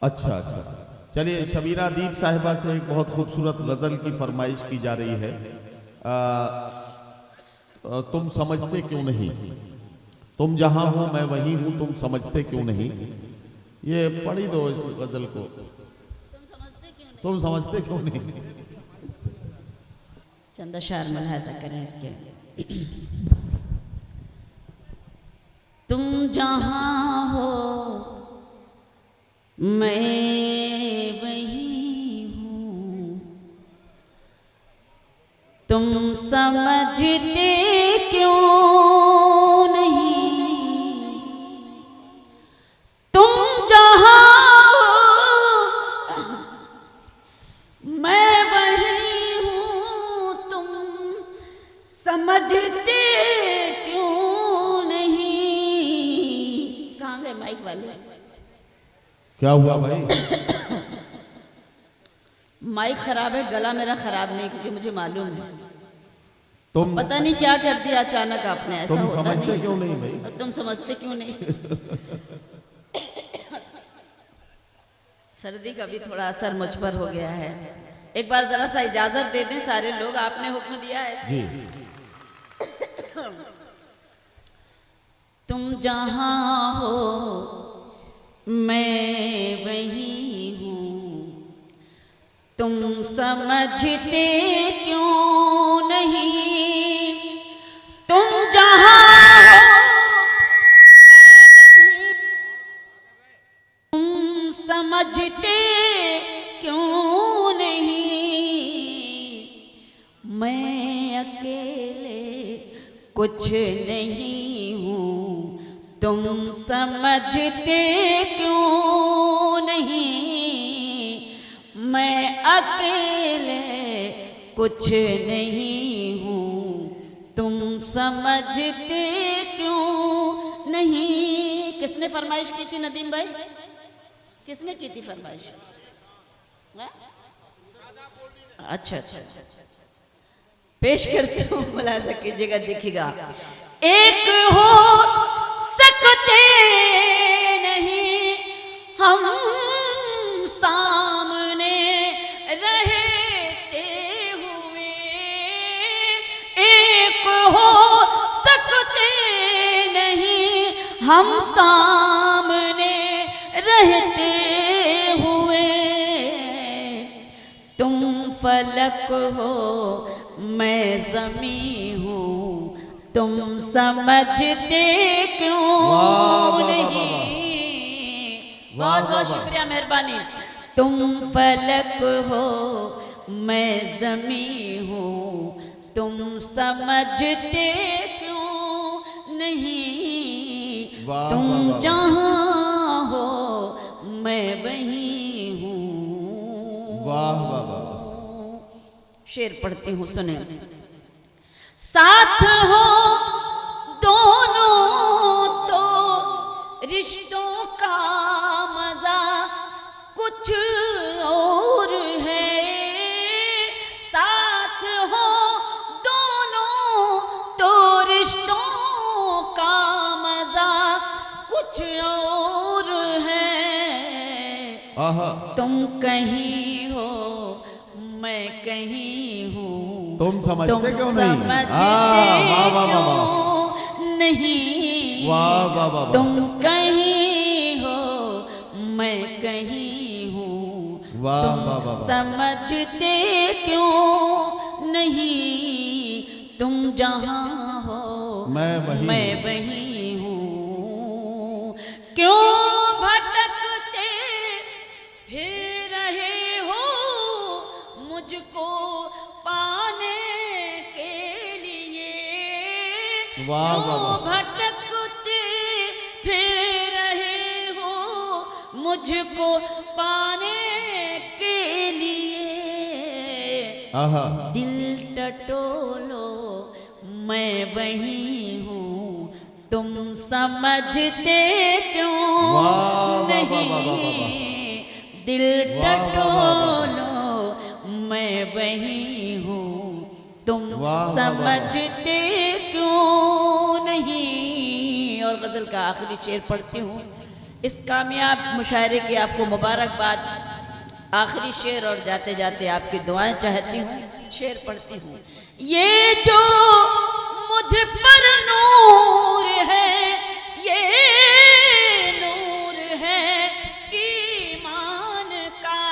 अच्छा अच्छा, चलिए शबीरा दीप साहिबा से एक बहुत खूबसूरत गजल की फरमाइश की जा रही है। तुम समझते क्यों नहीं, तुम जहां हो मैं वहीं हूं, तुम समझते क्यों नहीं। ये पढ़ी दो इस गजल को। तुम समझते क्यों नहीं। चंदा शार मुलाहाजा करें इसके। तुम जहां हो मैं वहीं हूँ, तुम समझते क्यों नहीं। तुम जहां हो मैं वहीं हूँ, तुम समझते क्यों नहीं। कहाँ गए माइक वाले? क्या हुआ भाई? माइक खराब है, गला मेरा खराब नहीं, क्योंकि मुझे मालूम है तुम पता नहीं क्या कर दिया अचानक आपने। ऐसा तुम होता समझते नहीं। क्यों नहीं भाई? और तुम समझते क्यों नहीं। सर्दी का भी थोड़ा असर मुझ पर हो गया है। एक बार जरा सा इजाजत दे दें सारे लोग, आपने हुक्म दिया है। जी। तुम जहां हो मैं वहीं हूँ, तुम समझते क्यों नहीं। तुम जहां हो तुम समझते क्यों नहीं। मैं अकेले कुछ नहीं हूँ, तुम समझते क्यों नहीं। मैं अकेले कुछ नहीं हूँ, तुम समझते क्यों नहीं। किसने फरमाइश की थी नदीम भाई? किसने की थी फरमाइश? अच्छा अच्छा, पेश करती हूँ, मुलाजा कीजिएगा, देखिएगा। एक हो सकते नहीं हम सामने रहते हुए, एक हो सकते नहीं हम सामने रहते हुए। तुम फलक हो मैं ज़मीं हूँ, तुम समझते क्यों नहीं। बहुत बहुत शुक्रिया, मेहरबानी। तुम फलक हो मैं ज़मीं हूँ, तुम समझते क्यों नहीं। तुम जहाँ हो मैं वहीं हूँ। वाह वाह वाह। शेर पढ़ती हूँ, सुने। साथ हो दोनों तो रिश्तों का मजा कुछ और है। साथ हो दोनों तो रिश्तों का मजा कुछ और है। तुम कहीं हो मैं कहीं हूँ, तुम समझते क्यों नहीं। वाह वाह वाह नहीं। वाह वाह वाह। तुम कहीं हो मैं कहीं हूँ, तुम समझते क्यों नहीं। तुम जहाँ हो मैं वहीं हूँ। क्यों भटकते फिर रहे हो मुझको पाने के लिए। वाह वाह वाह। भटकते फिर रहे हो मुझको पाने के लिए। दिल टटोलो मैं वहीं हूँ, तुम समझते क्यों नहीं। दिल टटोलो मैं वहीं हूँ, तुम समझते क्यों नहीं। और गजल का आखिरी शेर पढ़ती हूँ। इस कामयाब मुशायरे की आपको मुबारकबाद। आखिरी शेर और जाते जाते आपकी दुआएं चाहती हूँ, शेर पढ़ती हूँ। ये जो मुझ पर नूर है, ये नूर है ईमान का,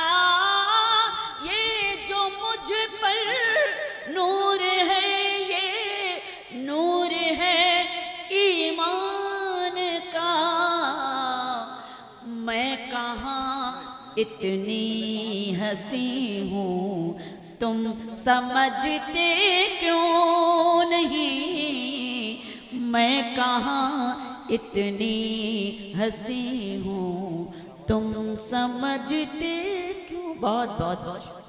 ये जो मुझ पर नूर है, ये नूर है ईमान का। मैं कहाँ इतनी हंसी हूँ, तुम समझते क्यों नहीं। मैं कहाँ इतनी हंसी हूँ, तुम समझते क्यों। बहुत बहुत बहुत